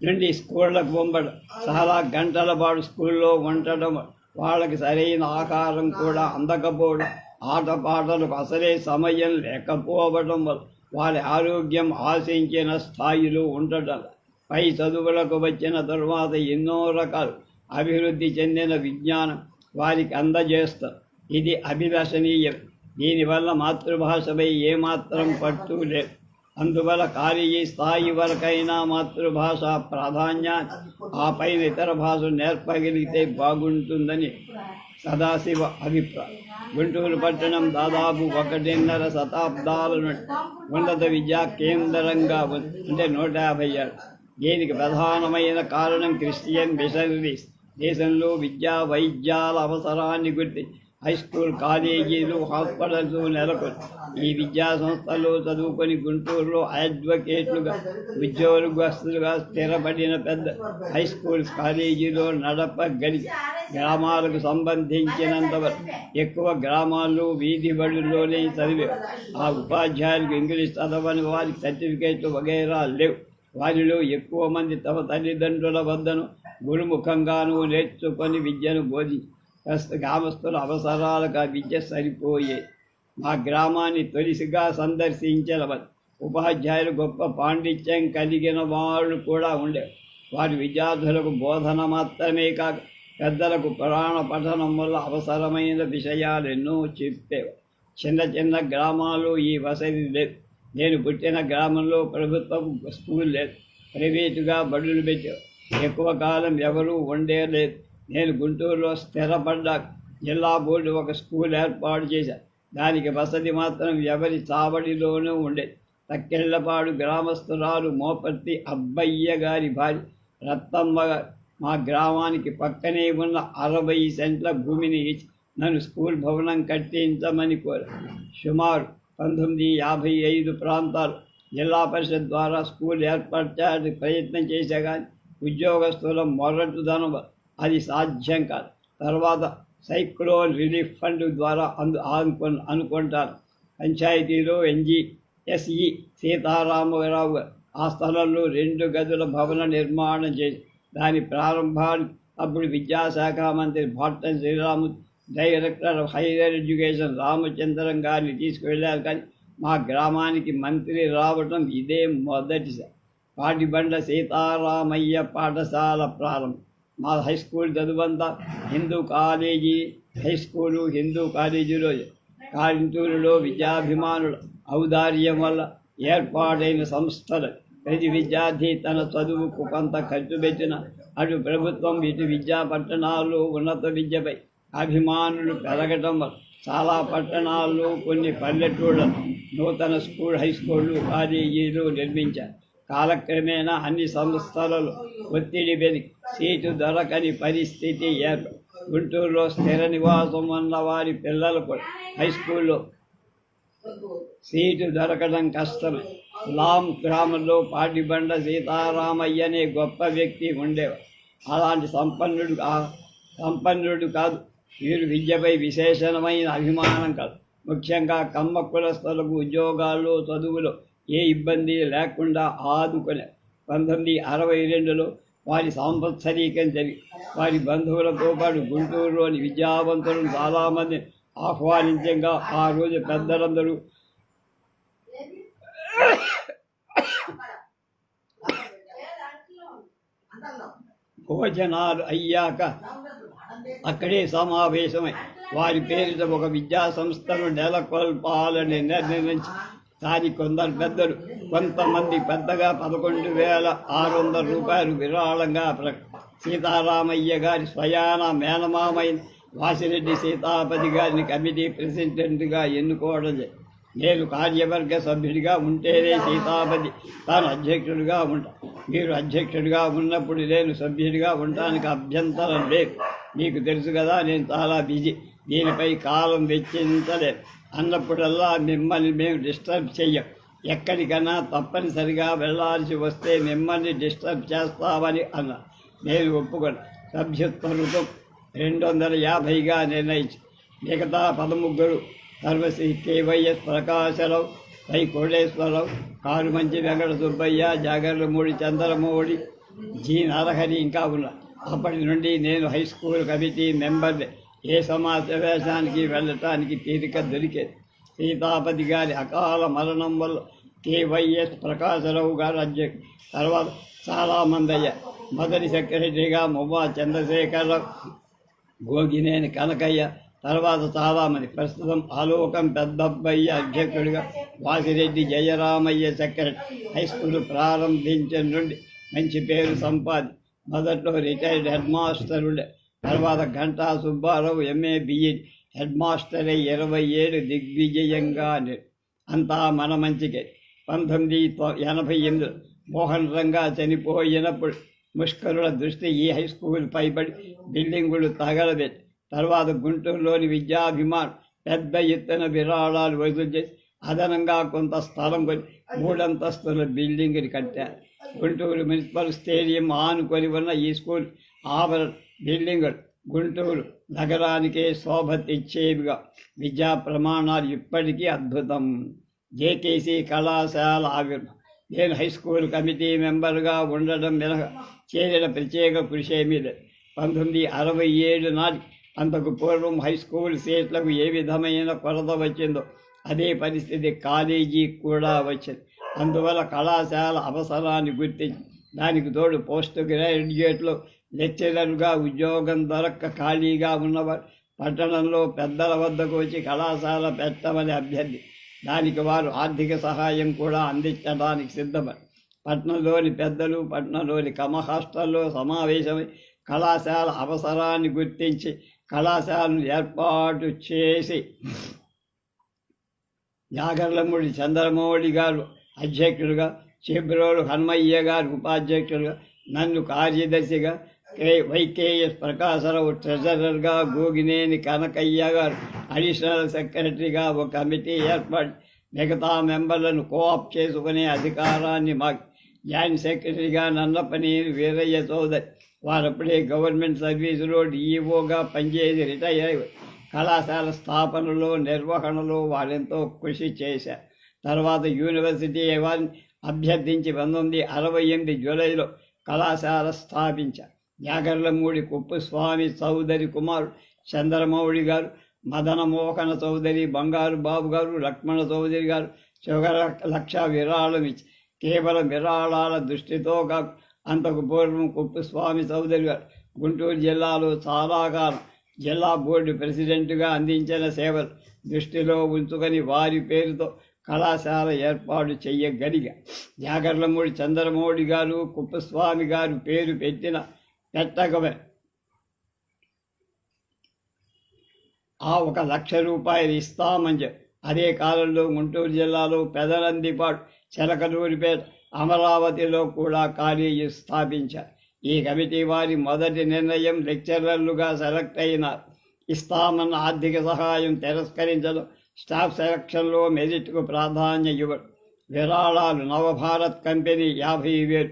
నుండి స్కూళ్ళకు పంపడం, చాలా గంటల పాటు స్కూల్లో ఉండటం, వాళ్ళకి సరైన ఆహారం కూడా అందకపోవడం, ఆటపాటలకు అసలే సమయం లేకపోవడం వల్ల వారి ఆరోగ్యం ఆశించిన స్థాయిలో ఉండటం, పై చదువులకు వచ్చిన తరువాత ఎన్నో రకాలు అభివృద్ధి చెందిన విజ్ఞానం వారికి అందజేస్తారు. ఇది అభిలషణీయం. దీనివల్ల మాతృభాషపై ఏమాత్రం పట్టు లేదు. అందువల్ల కాలేజీ స్థాయి వరకైనా మాతృభాష ప్రాధాన్యాన్ని, ఆ పైన ఇతర భాషలు నేర్పగలిగితే బాగుంటుందని సదాశివ అభిప్రాయం. గుంటూరు పట్టణం దాదాపు 1.5 శతాబ్దాల నుండి ఉన్నత విద్యా కేంద్రంగా ఉంది. అంటే 150 ఏళ్ళు. దీనికి ప్రధానమైన కారణం క్రిస్టియన్ మిషనరీస్ దేశంలో విద్యా వైద్యాల అవసరాన్ని గుర్తించి హై స్కూల్, కాలేజీలు, హాస్పిటల్స్ నెలకొల్పారు. ఈ విద్యా సంస్థల్లో చదువుకొని గుంటూరులో అడ్వకేట్లుగా, ఉద్యోగస్తులుగా స్థిరపడిన పెద్ద హై స్కూల్స్, కాలేజీలో నడపగలిగి గ్రామాలకు సంబంధించినంతవరకు ఎక్కువ గ్రామాల్లో వీధి బడుల్లోనే చదివారు. ఆ ఉపాధ్యాయులకు ఇంగ్లీష్ చదవని వారికి సర్టిఫికేట్లు వగైరా లేవు. వారిలో ఎక్కువ మంది తమ తల్లిదండ్రుల వద్దను గురుముఖంగానూ నేర్చుకొని విద్యను బోధించి గ్రామస్తుల అవసరాలకు ఆ విద్య సరిపోయే. మా గ్రామాన్ని తొలిసిగా సందర్శించిన ఉపాధ్యాయులు గొప్ప పాండిత్యం కలిగిన వాళ్ళు కూడా ఉండేవారు. వారి విద్యార్థులకు బోధన మాత్రమే కాక పెద్దలకు పురాణ పఠనం వల్ల అవసరమైన విషయాలు ఎన్నో చెప్పేవారు. చిన్న చిన్న గ్రామాలు ఈ వసతి లేదు. నేను పుట్టిన గ్రామంలో ప్రభుత్వం స్కూల్ లేదు, ప్రైవేటుగా బడులు పెట్టారు. ఎక్కువ కాలం ఎవరూ ఉండేలేదు. నేను గుంటూరులో స్థిరపడ్డా జిల్లా బోర్డు ఒక స్కూల్ ఏర్పాటు చేశారు. దానికి వసతి మాత్రం ఎవరి చావడిలోనూ ఉండేది. తక్కెళ్లపాడు గ్రామస్తురాలు మోపర్తి అబ్బయ్య గారి భార్య రత్తమ్మ గారు మా గ్రామానికి పక్కనే ఉన్న 60 సెంట్ల భూమిని ఇచ్చి నన్ను స్కూల్ భవనం కట్టించమని కోరారు. సుమారు 1955 ప్రాంతాలు జిల్లా పరిషత్ ద్వారా స్కూల్ ఏర్పరచడానికి ప్రయత్నం చేశా కానీ ఉద్యోగస్తుల మొరటుదనం అది సాధ్యం కాదు. తర్వాత సైక్లోన్ రిలీఫ్ ఫండ్ ద్వారా అనుకుంటారు. పంచాయతీలో ఎన్జిఎస్ఈ సీతారామరావు గారు ఆ స్థలంలో 2 గదుల భవన నిర్మాణం చేసి దాని ప్రారంభానికి అప్పుడు విద్యాశాఖ మంత్రి భారత Sriramu, director of higher education Ramachandram గారిని తీసుకువెళ్ళారు. కానీ మా గ్రామానికి మంత్రి రావటం ఇదే మొదటిసారి. పాటిబండ సీతారామయ్య పాఠశాల ప్రారంభం. మా హై స్కూల్ చదువంతా Hindu college, high school Hindu కాలేజీలో కాంటూరులో విద్యాభిమానుల ఔదార్యం వల్ల ఏర్పాటైన సంస్థలు. ప్రతి విద్యార్థి తన చదువుకు కొంత ఖర్చు పెట్టిన అటు ప్రభుత్వం ఇటు విద్యా పట్టణాల్లో ఉన్నత విద్యపై అభిమానులు పెరగటం వల్ల చాలా పట్టణాల్లో కొన్ని పల్లెటూళ్ళ నూతన స్కూల్, హై స్కూళ్ళు, కాలేజీలు నిర్మించారు. కాలక్రమేణా అన్ని సంస్థలలో ఒత్తిడి పెరిగి సీటు దొరకని పరిస్థితి ఏర్పడి గుంటూరులో స్థిర నివాసం ఉన్న వారి పిల్లలు కూడా హై స్కూల్లో సీటు దొరకడం కష్టమే. లాం గ్రామంలో పాటిబండ సీతారామయ్య అనే గొప్ప వ్యక్తి ఉండేవారు. అలాంటి సంపన్నుడు కాదు. వీరు విద్యపై విశేషమైన అభిమానం కాదు. ముఖ్యంగా కమ్మ కులస్తులకు ఉద్యోగాల్లో, చదువులో ఏ ఇబ్బంది లేకుండా ఆదుకునే 1962లో వారి సంవత్సరీకం జరిగి వారి బంధువులతో పాటు గుంటూరులోని విద్యావంతులను చాలామంది ఆహ్వానించగా ఆ రోజు పెద్దలందరూ భోజనాలు అయ్యాక అక్కడే సమావేశమై వారి పేరిట ఒక విద్యా సంస్థను నెలకొల్పాలని నిర్ణయించి దాని కొందరు పెద్దలు కొంతమంది పెద్దగా 11,600 రూపాయలు విరాళంగా సీతారామయ్య గారి స్వయాన మేనమామైన వాసిరెడ్డి సీతాపతి గారిని కమిటీ ప్రెసిడెంట్గా ఎన్నుకోవడం. నేను కార్యవర్గ సభ్యుడిగా ఉంటేనే సీతాపతి తాను అధ్యక్షుడిగా ఉంటా. మీరు అధ్యక్షుడిగా ఉన్నప్పుడు నేను సభ్యుడిగా ఉండడానికి అభ్యంతరం లేదు. మీకు తెలుసు కదా, నేను చాలా బిజీ, దీనిపై కాలం వెచ్చించలేదు. అన్నప్పుడల్లా మిమ్మల్ని మేము డిస్టర్బ్ చెయ్యం. ఎక్కడికైనా తప్పనిసరిగా వెళ్లాల్సి వస్తే మిమ్మల్ని డిస్టర్బ్ చేస్తామని అన్నా. నేను ఒప్పుకోను. సభ్యత్వ రుతం 250గా నిర్ణయించి మిగతా 13 సర్వశ్రీ కేవైఎస్ ప్రకాశరావు, పై కోటేశ్వరరావు, కారుమంచి వెంకట సుబ్బయ్య, జాగర్లమూడి చంద్రమౌళి, జి నరహరి ఇంకా ఉన్నారు. అప్పటి నుండి నేను హై స్కూల్ కమిటీ మెంబర్ని. ఏ సమావేశానికి వెళ్ళటానికి తీరిక దొరికేది. సీతాపతి గారి అకాల మరణం వల్ల కేవైఎస్ ప్రకాశరావు గారు అధ్యక్షుడు. తర్వాత చాలామంది అయ్యారు. మొదటి సెక్రటరీగా మువ్వా చంద్రశేఖరరావు, గోగినేని కనకయ్య, తర్వాత చాలామంది. ప్రస్తుతం ఆలోకం పెద్దబ్బయ్య అధ్యక్షుడిగా, Vasireddy Jayaramaiah secretary. High school ప్రారంభించిన నుండి మంచి పేరు సంపాది. మొదట్లో రిటైర్డ్ హెడ్ మాస్టరుడే. తర్వాత Ghanta Subbarao MA BEd head master అయి 27 దిగ్విజయంగా. అంతా మన మంచికే. 1988 మోహన్ రంగా చనిపోయినప్పుడు ముష్కరుల దృష్టి ఈ హై స్కూల్పై పడి బిల్డింగులు తగలబెట్టి, తర్వాత గుంటూరులోని విద్యాభిమాన్ పెద్ద ఎత్తున విరాళాలు వసూలు చేసి అదనంగా కొంత స్థలం కొని 3 అంతస్తుల బిల్డింగ్ని కట్టారు. గుంటూరు మున్సిపల్ స్టేడియం ఆనుకొని ఉన్న ఈ స్కూల్ ఆవరణ బిల్డింగులు గుంటూరు నగరానికే శోభ తెచ్చేవిగా. విద్యా ప్రమాణాలు ఇప్పటికీ అద్భుతం. జేకేసీ కళాశాల ఆవిర్భావం. నేను హై స్కూల్ కమిటీ మెంబర్గా ఉండడం మినహా చేరిన ప్రత్యేక కృషి ఏమీ లేదు. 1967 నాటి అంతకు పూర్వం హై స్కూల్ సీట్లకు ఏ విధమైన కొరత వచ్చిందో అదే పరిస్థితి కాలేజీ కూడా వచ్చింది. అందువల్ల కళాశాల అవసరాన్ని గుర్తించి దానికి తోడు పోస్ట్ గ్రాడ్యుయేట్లో లెక్చరర్గా ఉద్యోగం దొరక్క ఖాళీగా ఉన్నవారు పట్టణంలో పెద్దల వద్దకు వచ్చి కళాశాల పెట్టమని అభ్యర్థి. దానికి వారు ఆర్థిక సహాయం కూడా అందించడానికి సిద్ధపడి పట్టణంలోని పెద్దలు పట్టణంలోని హాస్టల్లో సమావేశమై కళాశాల అవసరాన్ని గుర్తించి కళాశాలను ఏర్పాటు చేసి యాగర్లమూడి చంద్రమౌళి గారు అధ్యక్షులుగా, చిబ్రోలు హనుమయ్య గారు ఉపాధ్యక్షులుగా, నన్ను కార్యదర్శిగా, వైకేఎస్ ప్రకాశరావు ట్రెజరర్గా, గోగినేని కనకయ్య గారు అడిషనల్ సెక్రటరీగా ఒక కమిటీ ఏర్పాటు మిగతా మెంబర్లను కోఆప్ చేసుకునే అధికారాన్ని మాకు. జాయింట్ సెక్రటరీగా నన్నపనేని వీరయ్య చౌదరి. వారప్పుడే గవర్నమెంట్ సర్వీసులో డిఈఓగా పనిచేసి రిటైర్ అయ్యారు. కళాశాల స్థాపనలో నిర్వహణలో వారెంతో కృషి చేశారు. తర్వాత యూనివర్సిటీ వారిని అభ్యర్థించి 1968 జూలైలో కళాశాల స్థాపించారు. యాగర్లమూడి కుప్పస్వామి చౌదరి కుమారుడు చంద్రమౌళి గారు, మదన మోహన చౌదరి, బంగారు బాబు గారు, లక్ష్మణ చౌదరి గారు లక్ష విరాళం ఇచ్చి కేవలం విరాళాల దృష్టితో కాదు, అంతకు పూర్వం కుప్పస్వామి చౌదరి గారు గుంటూరు జిల్లాలో చాలా కాలం జిల్లా బోర్డు ప్రెసిడెంట్గా అందించిన సేవలు దృష్టిలో ఉంచుకొని వారి పేరుతో కళాశాల ఏర్పాటు చెయ్యగలిగా. యాగర్లమూడి చంద్రమౌళి గారు కుప్పస్వామి గారు పేరు పెట్టకమే ఆ ₹1,00,000 ఇస్తామని చెప్పి అదే కాలంలో గుంటూరు జిల్లాలో పెదనందిపాడు, చిలకలూరిపేట, అమరావతిలో కూడా కాలేజీ స్థాపించారు. ఈ కమిటీ వారి మొదటి నిర్ణయం లెక్చరర్లుగా సెలెక్ట్ అయినారు. ఇస్తామన్న ఆర్థిక సహాయం తిరస్కరించడం, స్టాఫ్ సెలక్షన్లో మెరిట్కు ప్రాధాన్యం ఇవ్వడం. విరాళాలు Navabharat company 50,000,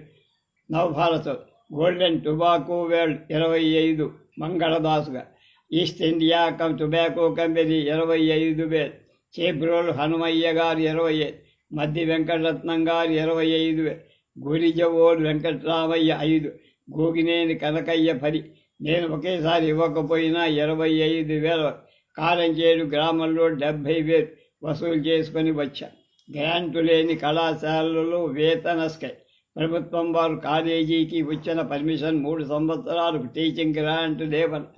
Navabharat Golden Tobacco World 25, మంగళదాసుగా, East India Tobacco Company 25,000, Chebrolu Hanumaiah garu 25, మద్ది వెంకటరత్నం గారు 25,000, గురిజవోలు వెంకటరామయ్య 5, గోగినేని కనకయ్య 10. నేను ఒకేసారి ఇవ్వకపోయినా 25,000 కారంచేడు గ్రామంలో 70,000 వసూలు చేసుకొని వచ్చా. గ్రాంటు లేని కళాశాలలో వేతన స్కేల్. ప్రభుత్వం వారు కాలేజీకి వచ్చిన పర్మిషన్ 3 సంవత్సరాలకు టీచింగ్ గ్రాంట్ లేవని.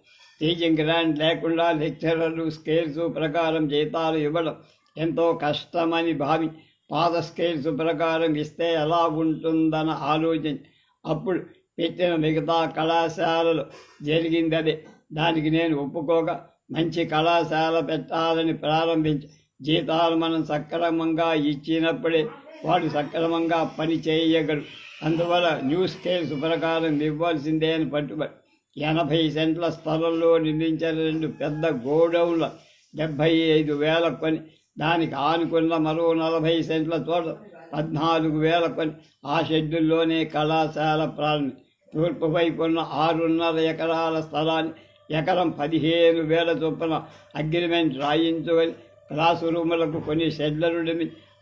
టీచింగ్ గ్రాంట్ లేకుండా లెక్చరర్లు స్కేల్స్ ప్రకారం జీతాలు ఇవ్వడం ఎంతో కష్టమని భావి పాత స్కేల్స్ ప్రకారం ఇస్తే ఎలా ఉంటుందన్న ఆలోచన అప్పుడు పెట్టిన మిగతా కళాశాలలు జరిగిందదే. దానికి నేను ఒప్పుకోగా మంచి కళాశాల పెట్టాలని ప్రారంభించి జీతాలు మనం సక్రమంగా ఇచ్చినప్పుడే వాడు సక్రమంగా పని చేయగలరు. అందువల్ల న్యూ స్కేల్స్ ప్రకారం ఇవ్వాల్సిందే అని పట్టుబడి 80 సెంట్ల స్థలంలో నిర్మించిన 2 పెద్ద గోడౌన్ల 75,000 కొని దానికి ఆనుకున్న మరో 40 సెంట్ల చోట 14,000 కొని ఆ షెడ్యూల్లోనే కళాశాల ప్రారంభం. తూర్పు వైపు ఉన్న 6.5 ఎకరాల స్థలాన్ని ఎకరం 15,000 చొప్పున అగ్రిమెంట్ రాయించుకొని క్లాసు రూములకు కొన్ని షెడ్లను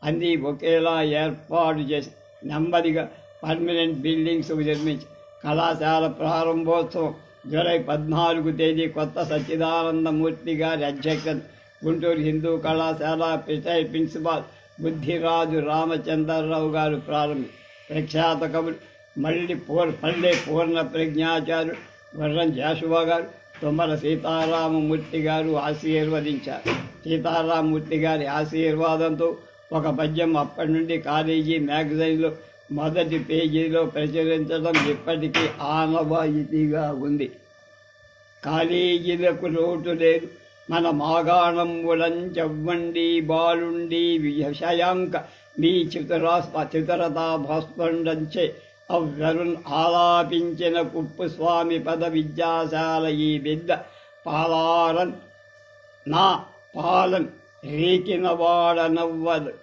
అన్నీ ఒకేలా ఏర్పాటు చేసి నెమ్మదిగా పర్మనెంట్ బిల్డింగ్స్ నిర్మించి కళాశాల ప్రారంభోత్సవం జూలై 14 తేదీ కొత్త సచ్చిదానందమూర్తి గారి అధ్యక్షత గుంటూరు హిందూ కళాశాల ప్రిన్సిపాల్ బుద్ధిరాజు రామచంద్రరావు గారు ప్రారంభి. ప్రఖ్యాత కవులు పల్లె పూర్ణ ప్రజ్ఞాచార్యుడు వర్రం జాషువా గారు, తుమ్మల సీతారామమూర్తి గారు ఆశీర్వదించారు. సీతారామమూర్తి గారి ఆశీర్వాదంతో ఒక పద్యం అప్పటి నుండి కాలేజీ మ్యాగజైన్లో మొదటి పేజీలో ప్రచురించడం ఇప్పటికీ ఆనవాయితీగా ఉంది. కాలేజీలకు లోటు లేదు, మన మాగాణంబులం చెవ్వండి బాలుండి విషయాంక మీ చితురతా భాస్పండంచే అవ్వరున్ ఆలాపించిన కుప్పు స్వామి పద విద్యాశాల ఈ బిడ్డ పాలారన్ నా పాలన్ రేకిన వాడ నవ్వదు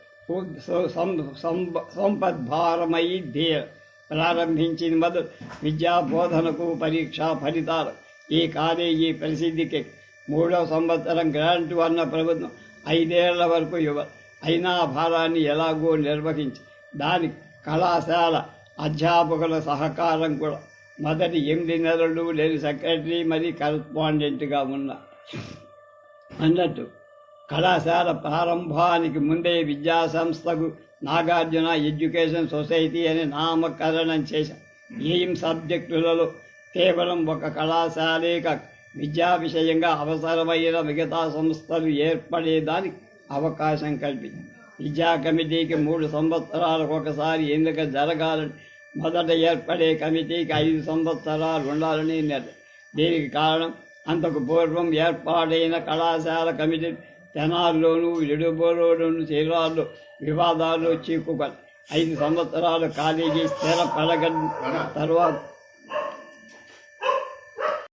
సంపద్భారమై ధీర ప్రారంభించిన మొదలు విద్యా బోధనకు పరీక్షా ఫలితాలు. ఈ కాలేజీ ప్రసిద్ధికి 3వ సంవత్సరం గ్రాంటు అన్న ప్రభుత్వం 5 ఏళ్ల వరకు ఇవ్వదు. అయినా భారాన్ని ఎలాగో నిర్వహించి దానికి కళాశాల అధ్యాపకుల సహకారం కూడా. మొదటి 8 నెలలు నేను సెక్రటరీ మరి కరస్పాండెంట్గా ఉన్నా. అన్నట్టు కళాశాల ప్రారంభానికి ముందే విద్యాసంస్థకు నాగార్జున ఎడ్యుకేషన్ సొసైటీ అని నామకరణం చేశాం. ఏం సబ్జెక్టులలో కేవలం ఒక కళాశాలే కాక విద్యా విషయంగా అవసరమైన మిగతా సంస్థలు ఏర్పడేదానికి అవకాశం కల్పించింది. విద్యా కమిటీకి 3 సంవత్సరాలకు ఒకసారి ఎన్నిక జరగాలని, మొదట ఏర్పడే కమిటీకి 5 సంవత్సరాలు ఉండాలని నిర్ణయం. దీనికి కారణం అంతకు పూర్వం ఏర్పాటైన కళాశాల కమిటీ తెనాల్లోనూ ఎడుబోలోనూ చీరాల్లో వివాదాల్లో చిక్కుకొని 5 సంవత్సరాలు కాలేజీ స్థిరపడగ తర్వాత